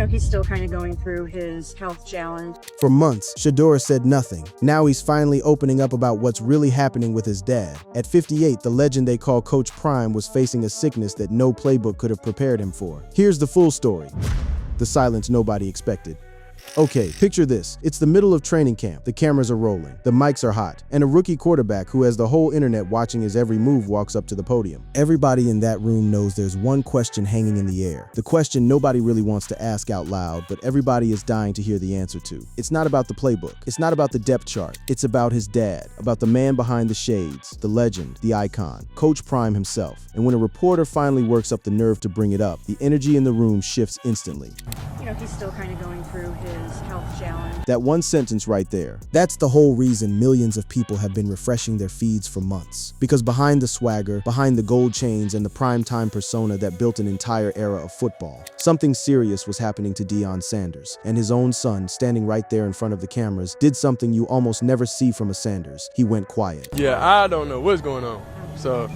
He's still kind of going through his health challenge. For months, Shedeur said nothing. Now he's finally opening up about what's really happening with his dad. At 58, the legend they call Coach Prime was facing a sickness that no playbook could have prepared him for. Here's the full story. The silence nobody expected. Okay, picture this. It's the middle of training camp. The cameras are rolling, the mics are hot, and a rookie quarterback who has the whole internet watching his every move walks up to the podium. Everybody in that room knows there's one question hanging in the air. The question nobody really wants to ask out loud, but everybody is dying to hear the answer to. It's not about the playbook. It's not about the depth chart. It's about his dad, about the man behind the shades, the legend, the icon, Coach Prime himself. And when a reporter finally works up the nerve to bring it up, the energy in the room shifts instantly. He's still kind of going through his health challenge. That one sentence right there. That's the whole reason millions of people have been refreshing their feeds for months. Because behind the swagger, behind the gold chains and the primetime persona that built an entire era of football, something serious was happening to Deion Sanders. And his own son, standing right there in front of the cameras, did something you almost never see from a Sanders. He went quiet. Yeah, I don't know what's going on. So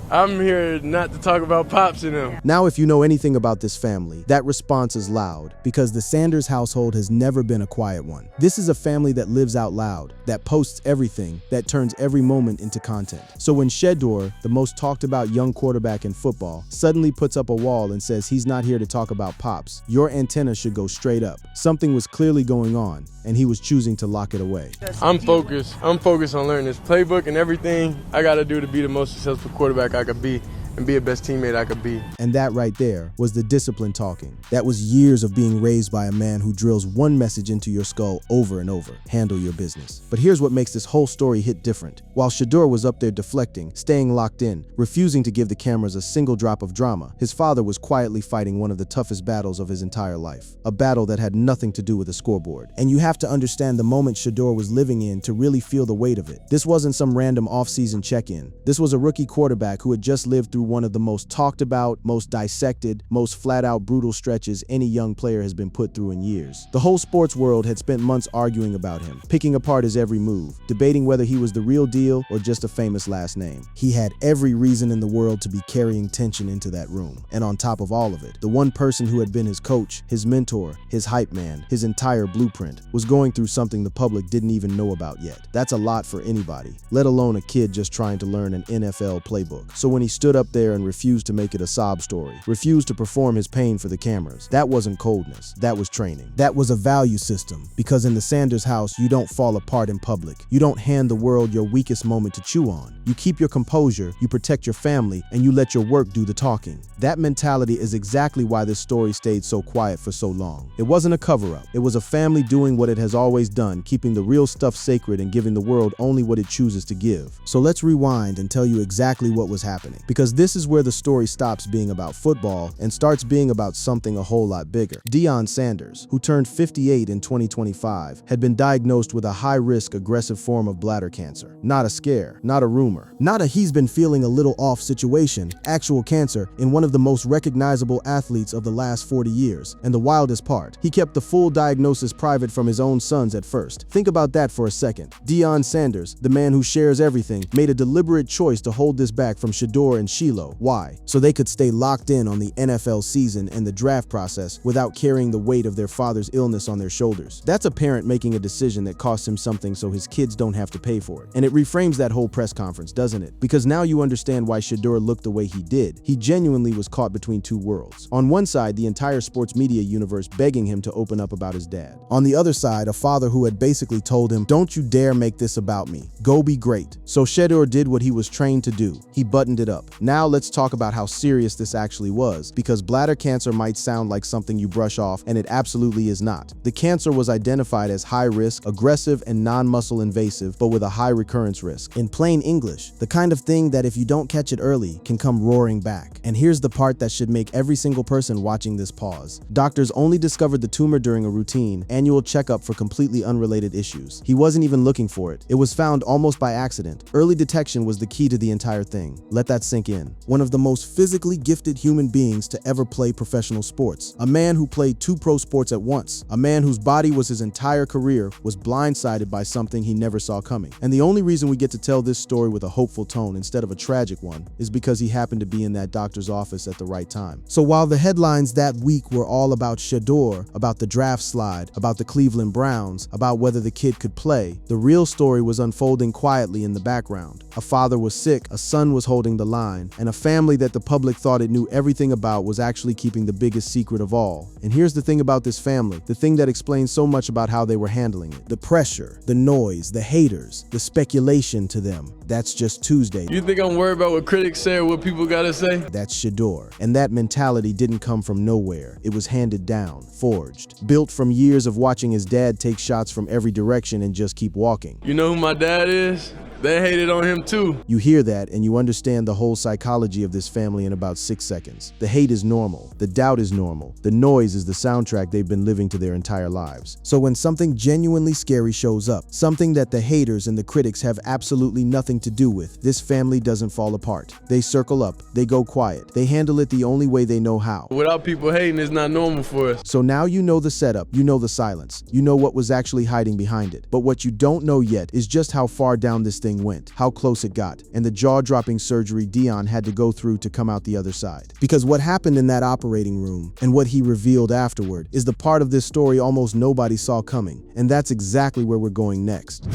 I'm here not to talk about Pops and them. Now, if you know anything about this family, that response is loud, because the Sanders household has never been a quiet one. This is a family that lives out loud, that posts everything, that turns every moment into content. So when Shedeur, the most talked about young quarterback in football, suddenly puts up a wall and says he's not here to talk about Pops, your antenna should go straight up. Something was clearly going on, and he was choosing to lock it away. I'm focused on learning this playbook and everything I got to do to be the most successful quarterback I could be and be the best teammate I could be. And that right there was the discipline talking. That was years of being raised by a man who drills one message into your skull over and over: handle your business. But here's what makes this whole story hit different. While Shedeur was up there deflecting, staying locked in, refusing to give the cameras a single drop of drama, his father was quietly fighting one of the toughest battles of his entire life. A battle that had nothing to do with a scoreboard. And you have to understand the moment Shedeur was living in to really feel the weight of it. This wasn't some random off-season check-in. This was a rookie quarterback who had just lived through one of the most talked about, most dissected, most flat-out brutal stretches any young player has been put through in years. The whole sports world had spent months arguing about him, picking apart his every move, debating whether he was the real deal or just a famous last name. He had every reason in the world to be carrying tension into that room. And on top of all of it, the one person who had been his coach, his mentor, his hype man, his entire blueprint, was going through something the public didn't even know about yet. That's a lot for anybody, let alone a kid just trying to learn an NFL playbook. So when he stood up there and refused to make it a sob story, refused to perform his pain for the cameras, that wasn't coldness, that was training. That was a value system, because in the Sanders house, you don't fall apart in public. You don't hand the world your weakest moment to chew on. You keep your composure, you protect your family, and you let your work do the talking. That mentality is exactly why this story stayed so quiet for so long. It wasn't a cover-up. It was a family doing what it has always done, keeping the real stuff sacred and giving the world only what it chooses to give. So let's rewind and tell you exactly what was happening, because this is where the story stops being about football and starts being about something a whole lot bigger. Deion Sanders, who turned 58 in 2025, had been diagnosed with a high-risk, aggressive form of bladder cancer. Not a scare, not a rumor, not a he's been feeling a little off situation, actual cancer in one of the most recognizable athletes of the last 40 years. And the wildest part, he kept the full diagnosis private from his own sons at first. Think about that for a second. Deion Sanders, the man who shares everything, made a deliberate choice to hold this back from Shedeur and Shiloh. Why? So they could stay locked in on the NFL season and the draft process without carrying the weight of their father's illness on their shoulders. That's a parent making a decision that costs him something so his kids don't have to pay for it. And it reframes that whole press conference, doesn't it? Because now you understand why Shedeur looked the way he did. He genuinely was caught between two worlds. On one side, the entire sports media universe begging him to open up about his dad. On the other side, a father who had basically told him, "Don't you dare make this about me. Go be great." So Shedeur did what he was trained to do. He buttoned it up. Now let's talk about how serious this actually was, because bladder cancer might sound like something you brush off, and it absolutely is not. The cancer was identified as high risk, aggressive, and non-muscle invasive, but with a high recurrence risk. In plain English, the kind of thing that if you don't catch it early, can come roaring back. And here's the part that should make every single person watching this pause. Doctors only discovered the tumor during a routine annual checkup for completely unrelated issues. He wasn't even looking for it. It was found almost by accident. Early detection was the key to the entire thing. Let that sink in. man, one of the most physically gifted human beings to ever play professional sports. A man who played 2 pro sports at once. A man whose body was his entire career was blindsided by something he never saw coming. And the only reason we get to tell this story with a hopeful tone instead of a tragic one is because he happened to be in that doctor's office at the right time. So while the headlines that week were all about Shedeur, about the draft slide, about the Cleveland Browns, about whether the kid could play, the real story was unfolding quietly in the background. A father was sick, a son was holding the line, and a family that the public thought it knew everything about was actually keeping the biggest secret of all. And here's the thing about this family, the thing that explains so much about how they were handling it. The pressure, the noise, the haters, the speculation to them. That's just Tuesday. You think I'm worried about what critics say or what people gotta say? That's Shedeur. And that mentality didn't come from nowhere. It was handed down, forged, built from years of watching his dad take shots from every direction and just keep walking. You know who my dad is? They hated on him too. You hear that and you understand the whole psychology of this family in about 6 seconds. The hate is normal. The doubt is normal. The noise is the soundtrack they've been living to their entire lives. So when something genuinely scary shows up, something that the haters and the critics have absolutely nothing to do with, this family doesn't fall apart. They circle up. They go quiet. They handle it the only way they know how. Without people hating, it's not normal for us. So now you know the setup, you know the silence, you know what was actually hiding behind it. But what you don't know yet is just how far down this thing went, how close it got, and the jaw-dropping surgery Deion had to go through to come out the other side. Because what happened in that operating room and what he revealed afterward is the part of this story almost nobody saw coming, and that's exactly where we're going next.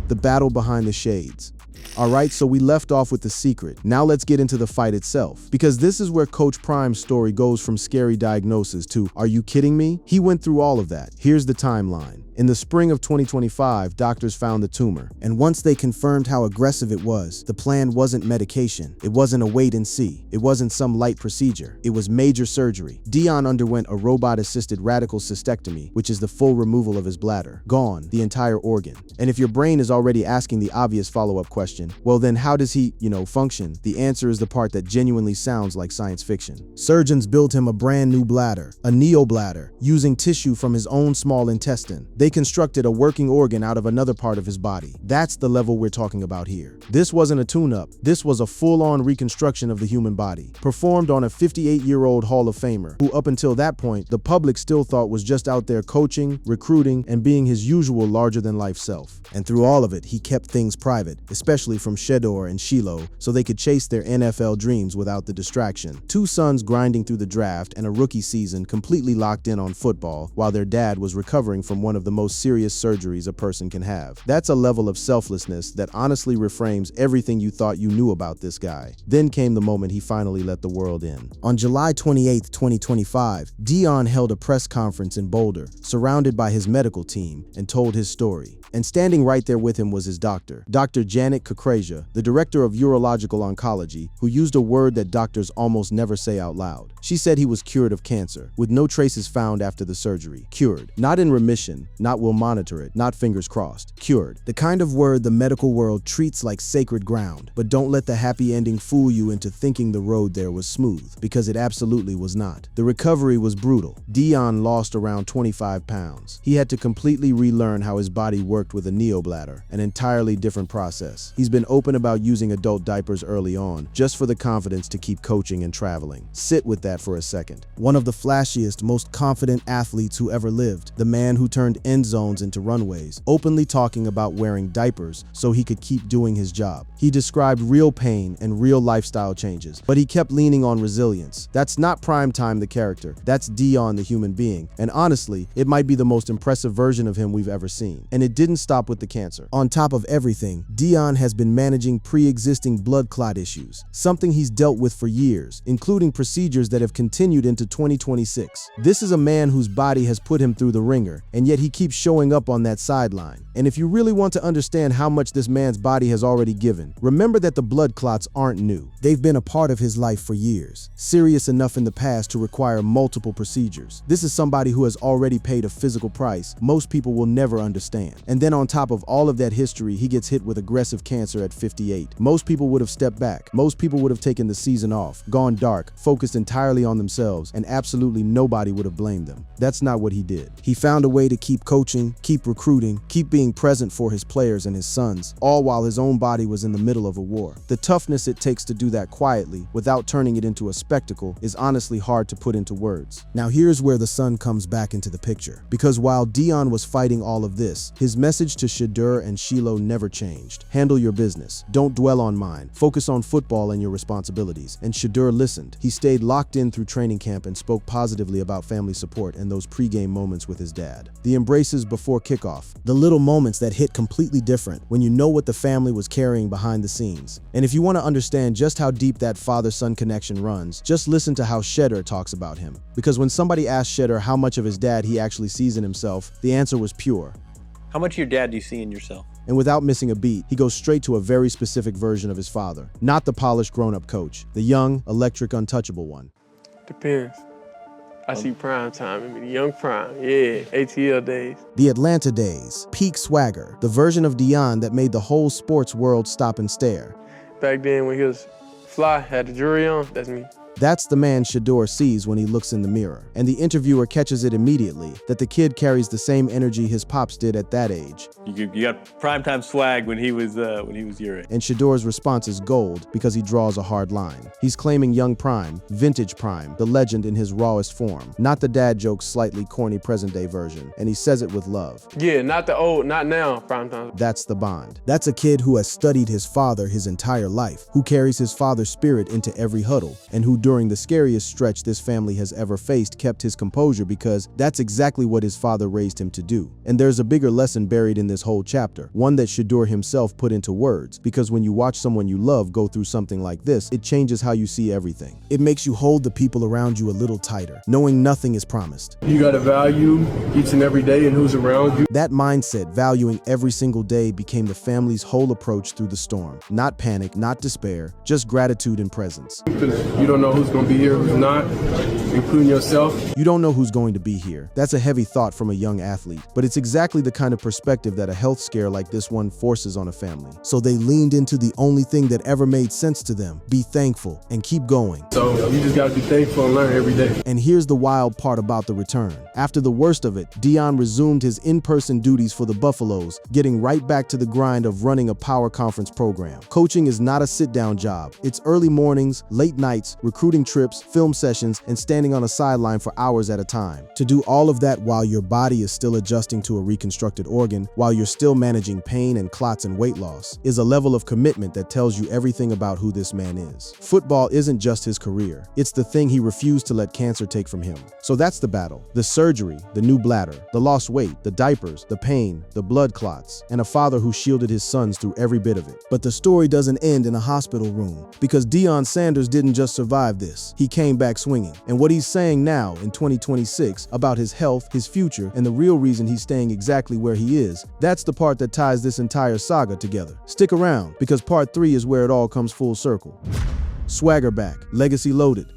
The battle behind the shades. Alright, so we left off with the secret. Now let's get into the fight itself. Because this is where Coach Prime's story goes from scary diagnosis to, are you kidding me? He went through all of that. Here's the timeline. In the spring of 2025, doctors found the tumor. And once they confirmed how aggressive it was, the plan wasn't medication. It wasn't a wait and see. It wasn't some light procedure. It was major surgery. Deion underwent a robot-assisted radical cystectomy, which is the full removal of his bladder. Gone, the entire organ. And if your brain is already asking the obvious follow-up question, well then how does he, function? The answer is the part that genuinely sounds like science fiction. Surgeons built him a brand new bladder, a neobladder, using tissue from his own small intestine. They constructed a working organ out of another part of his body. That's the level we're talking about here. This wasn't a tune-up. This was a full-on reconstruction of the human body, performed on a 58-year-old Hall of Famer, who up until that point, the public still thought was just out there coaching, recruiting, and being his usual larger-than-life self. And through all of it, he kept things private, especially from Shedeur and Shiloh, so they could chase their NFL dreams without the distraction. 2 sons grinding through the draft and a rookie season completely locked in on football, while their dad was recovering from one of the most serious surgeries a person can have. That's a level of selflessness that honestly reframes everything you thought you knew about this guy. Then came the moment he finally let the world in. On July 28, 2025, Deion held a press conference in Boulder, surrounded by his medical team, and told his story. And standing right there with him was his doctor, Dr. Janet Kukraja, the director of urological oncology, who used a word that doctors almost never say out loud. She said he was cured of cancer, with no traces found after the surgery. Cured. Not in remission, not we'll monitor it, not fingers crossed. Cured. The kind of word the medical world treats like sacred ground. But don't let the happy ending fool you into thinking the road there was smooth, because it absolutely was not. The recovery was brutal. Deion lost around 25 pounds. He had to completely relearn how his body worked with a neobladder, an entirely different process. He's been open about using adult diapers early on, just for the confidence to keep coaching and traveling. Sit with that for a second. One of the flashiest, most confident athletes who ever lived, the man who turned end zones into runways, openly talking about wearing diapers so he could keep doing his job. He described real pain and real lifestyle changes, but he kept leaning on resilience. That's not Primetime the character, that's Deion the human being, and honestly, it might be the most impressive version of him we've ever seen. And it didn't stop with the cancer. On top of everything, Deion has been managing pre-existing blood clot issues, something he's dealt with for years, including procedures that have continued into 2026. This is a man whose body has put him through the ringer, and yet he keeps showing up on that sideline. And if you really want to understand how much this man's body has already given, remember that the blood clots aren't new. They've been a part of his life for years, serious enough in the past to require multiple procedures. This is somebody who has already paid a physical price most people will never understand. And then on top of all of that history, he gets hit with aggressive cancer at 58. Most people would have stepped back. Most people would have taken the season off, gone dark, focused entirely on themselves, and absolutely nobody would have blamed them. That's not what he did. He found a way to keep coaching, keep recruiting, keep being being present for his players and his sons, all while his own body was in the middle of a war. The toughness it takes to do that quietly, without turning it into a spectacle, is honestly hard to put into words. Now here's where the son comes back into the picture. Because while Dion was fighting all of this, his message to Shedeur and Shiloh never changed. Handle your business. Don't dwell on mine. Focus on football and your responsibilities. And Shedeur listened. He stayed locked in through training camp and spoke positively about family support and those pre-game moments with his dad. The embraces before kickoff. The little moments that hit completely different when you know what the family was carrying behind the scenes. And if you want to understand just how deep that father-son connection runs, just listen to how Shedeur talks about him. Because when somebody asked Shedeur how much of his dad he actually sees in himself, the answer was pure. How much of your dad do you see in yourself? And without missing a beat, he goes straight to a very specific version of his father. Not the polished grown-up coach, the young, electric, untouchable one. Depends. I see prime time, I mean, young prime, yeah, ATL days. The Atlanta days, peak swagger, the version of Dion that made the whole sports world stop and stare. Back then when he was fly, had the jewelry on, that's me. That's the man Shedeur sees when he looks in the mirror. And the interviewer catches it immediately, that the kid carries the same energy his pops did at that age. You got primetime swag when he was your age. And Shedeur's response is gold because he draws a hard line. He's claiming young prime, vintage prime, the legend in his rawest form, not the dad joke's slightly corny present-day version. And he says it with love. Yeah, not the old, not now, prime time. That's the bond. That's a kid who has studied his father his entire life, who carries his father's spirit into every huddle, and who during the scariest stretch this family has ever faced kept his composure because that's exactly what his father raised him to do. And there's a bigger lesson buried in this whole chapter, one that Shedeur himself put into words, because when you watch someone you love go through something like this, it changes how you see everything. It makes you hold the people around you a little tighter, knowing nothing is promised. You gotta value each and every day and who's around you. That mindset, valuing every single day, became the family's whole approach through the storm. Not panic, not despair, just gratitude and presence. Because you don't know who's gonna be here, who's not, including yourself. You don't know who's going to be here. That's a heavy thought from a young athlete, but it's exactly the kind of perspective that a health scare like this one forces on a family. So they leaned into the only thing that ever made sense to them: be thankful and keep going. So you just gotta be thankful and learn every day. And here's the wild part about the return. After the worst of it, Dion resumed his in-person duties for the Buffaloes, getting right back to the grind of running a power conference program. Coaching is not a sit-down job. It's early mornings, late nights, recruiting trips, film sessions, and standing on a sideline for hours at a time. To do all of that while your body is still adjusting to a reconstructed organ, while you're still managing pain and clots and weight loss, is a level of commitment that tells you everything about who this man is. Football isn't just his career. It's the thing he refused to let cancer take from him. So that's the battle. The surgery, the new bladder, the lost weight, the diapers, the pain, the blood clots, and a father who shielded his sons through every bit of it. But the story doesn't end in a hospital room, because Deion Sanders didn't just survive this. He came back swinging. And what he's saying now in 2026 about his health, his future, and the real reason he's staying exactly where he is, that's the part that ties this entire saga together. Stick around, because part 3 is where it all comes full circle. Swagger back, legacy loaded.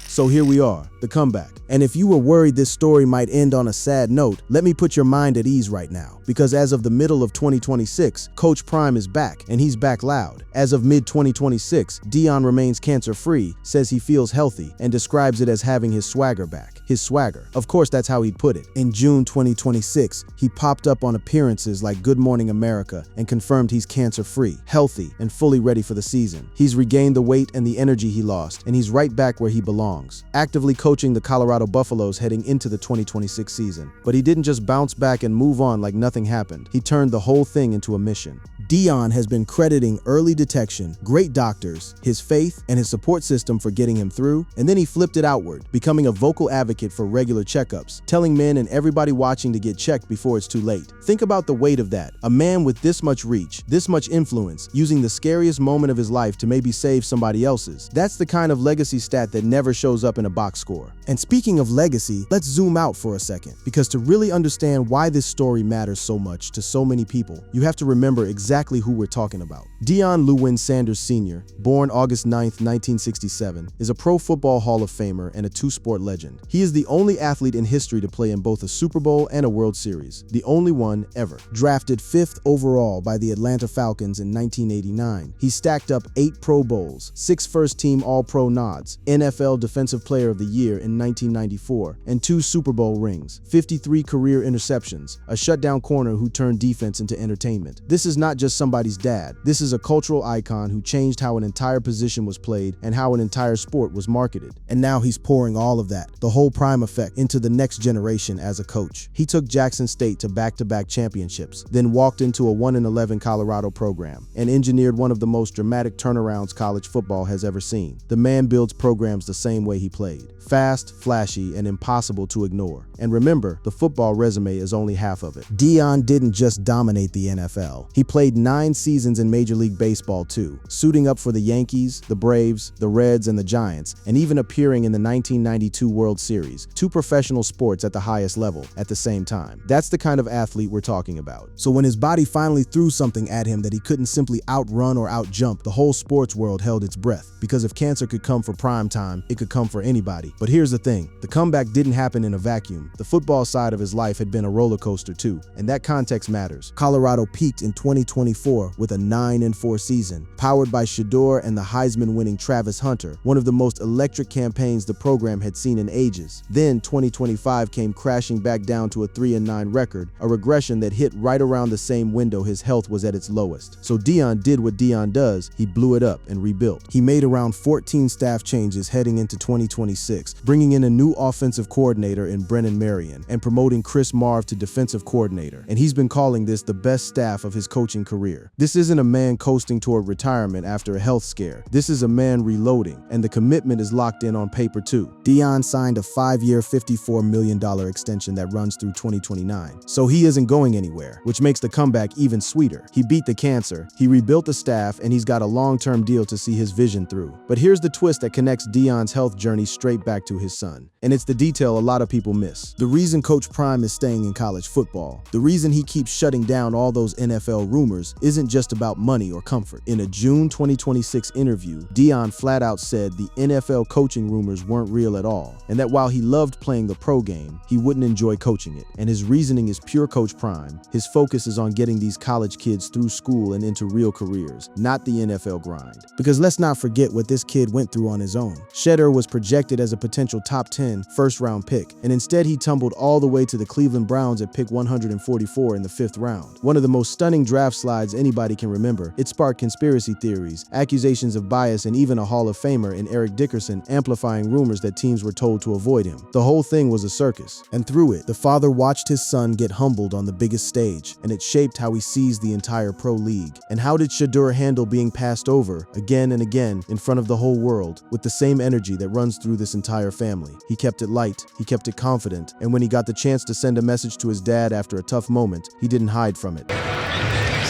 So here we are, the comeback. And if you were worried this story might end on a sad note, let me put your mind at ease right now. Because as of the middle of 2026, Coach Prime is back, and he's back loud. As of mid-2026, Dion remains cancer-free, says he feels healthy, and describes it as having his swagger back. His swagger. Of course, that's how he'd put it. In June 2026, he popped up on appearances like Good Morning America and confirmed he's cancer-free, healthy, and fully ready for the season. He's regained the weight and the energy he lost, and he's right back where he belongs, actively coaching the Colorado Buffaloes heading into the 2026 season. But he didn't just bounce back and move on like nothing happened. He turned the whole thing into a mission. Dion has been crediting early detection, great doctors, his faith, and his support system for getting him through, and then he flipped it outward, becoming a vocal advocate for regular checkups, telling men and everybody watching to get checked before it's too late. Think about the weight of that. A man with this much reach, this much influence, using the scariest moment of his life to maybe save somebody else's. That's the kind of legacy stat that never shows up in a box score. And speaking of legacy, let's zoom out for a second, because to really understand why this story matters so much to so many people, you have to remember exactly exactly who we're talking about. Deion Lewin Sanders Sr., born August 9, 1967, is a Pro Football Hall of Famer and a two-sport legend. He is the only athlete in history to play in both a Super Bowl and a World Series, the only one ever. Drafted 5th overall by the Atlanta Falcons in 1989, he stacked up 8 Pro Bowls, 6 first-team All-Pro nods, NFL Defensive Player of the Year in 1994, and 2 Super Bowl rings, 53 career interceptions, a shutdown corner who turned defense into entertainment. This is not just somebody's dad. This is a cultural icon who changed how an entire position was played and how an entire sport was marketed. And now he's pouring all of that, the whole prime effect, into the next generation as a coach. He took Jackson State to back-to-back championships, then walked into a 1-11 Colorado program and engineered one of the most dramatic turnarounds college football has ever seen. The man builds programs the same way he played. Fast, flashy, and impossible to ignore. And remember, the football resume is only half of it. Deion didn't just dominate the NFL. He played 9 seasons in Major League Baseball too, suiting up for the Yankees, the Braves, the Reds, and the Giants, and even appearing in the 1992 World Series, 2 professional sports at the highest level at the same time. That's the kind of athlete we're talking about. So when his body finally threw something at him that he couldn't simply outrun or outjump, the whole sports world held its breath. Because if cancer could come for prime time, it could come for anybody. But here's the thing, the comeback didn't happen in a vacuum. The football side of his life had been a roller coaster too, and that context matters. Colorado peaked in 2024 with a 9-4 season, powered by Shedeur and the Heisman-winning Travis Hunter, one of the most electric campaigns the program had seen in ages. Then 2025 came crashing back down to a 3-9 record, a regression that hit right around the same window his health was at its lowest. So Deion did what Deion does, he blew it up and rebuilt. He made around 14 staff changes heading into 2026, bringing in a new offensive coordinator in Brennan Marion and promoting Chris Marv to defensive coordinator. And he's been calling this the best staff of his coaching career. This isn't a man coasting toward retirement after a health scare. This is a man reloading, and the commitment is locked in on paper too. Deion signed a 5-year, $54 million extension that runs through 2029. So he isn't going anywhere, which makes the comeback even sweeter. He beat the cancer, he rebuilt the staff, and he's got a long-term deal to see his vision through. But here's the twist that connects Deion's health journey straight back to his son. And it's the detail a lot of people miss. The reason Coach Prime is staying in college football, the reason he keeps shutting down all those NFL rumors, isn't just about money or comfort. In a June 2026 interview, Deion flat out said the NFL coaching rumors weren't real at all, and that while he loved playing the pro game, he wouldn't enjoy coaching it. And his reasoning is pure Coach Prime. His focus is on getting these college kids through school and into real careers, not the NFL grind. Because let's not forget what this kid went through on his own. Shedeur was projected as a potential top 10 first-round pick, and instead he tumbled all the way to the Cleveland Browns at pick 144 in the 5th round. One of the most stunning draft slides anybody can remember. It sparked conspiracy theories, accusations of bias, and even a Hall of Famer in Eric Dickerson amplifying rumors that teams were told to avoid him. The whole thing was a circus, and through it, the father watched his son get humbled on the biggest stage, and it shaped how he sees the entire pro league. And how did Shedeur handle being passed over again and again in front of the whole world with the same energy that runs through this entire family? He kept it light, he kept it confident, and when he got the chance to send a message to his dad after a tough moment, he didn't hide from it.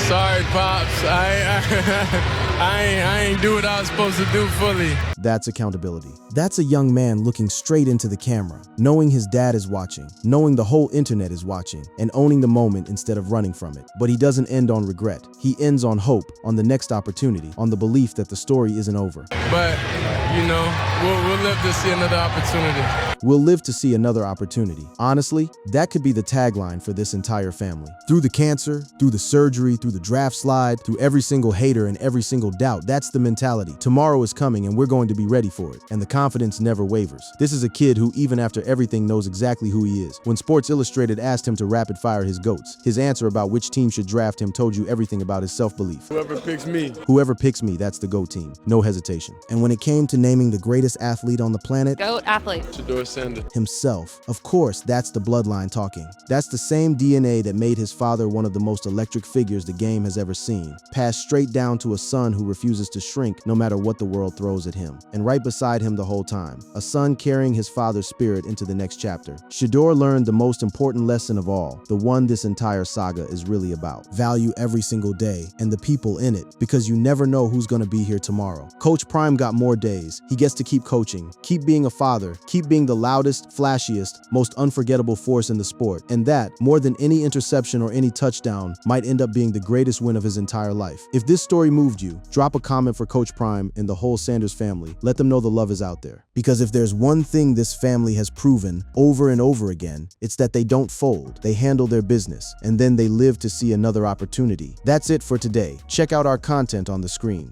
Sorry, Pops. I ain't do what I was supposed to do fully. That's accountability. That's a young man looking straight into the camera, knowing his dad is watching, knowing the whole internet is watching, and owning the moment instead of running from it. But he doesn't end on regret. He ends on hope, on the next opportunity, on the belief that the story isn't over. But, you know, we'll live to see another opportunity. We'll live to see another opportunity. Honestly, that could be the tagline for this entire family. Through the cancer, through the surgery, through the draft slide, through every single hater and every single doubt, that's the mentality. Tomorrow is coming and we're going to be ready for it. And the confidence never wavers. This is a kid who, even after everything, knows exactly who he is. When Sports Illustrated asked him to rapid fire his GOATs, his answer about which team should draft him told you everything about his self-belief. Whoever picks me. Whoever picks me, that's the GOAT team. No hesitation. And when it came to naming the greatest athlete on the planet, GOAT athlete. Shedeur Sanders. Himself. Of course, that's the bloodline talking. That's the same DNA that made his father one of the most electric figures the game has ever seen, passed straight down to a son who refuses to shrink no matter what the world throws at him. And right beside him the whole time, a son carrying his father's spirit into the next chapter. Shedeur learned the most important lesson of all, the one this entire saga is really about. Value every single day and the people in it, because you never know who's gonna be here tomorrow. Coach Prime got more days, days, he gets to keep coaching, keep being a father, keep being the loudest, flashiest, most unforgettable force in the sport. And that, more than any interception or any touchdown, might end up being the greatest win of his entire life. If this story moved you, drop a comment for Coach Prime and the whole Sanders family. Let them know the love is out there. Because if there's one thing this family has proven over and over again, it's that they don't fold. They handle their business, and then they live to see another opportunity. That's it for today. Check out our content on the screen.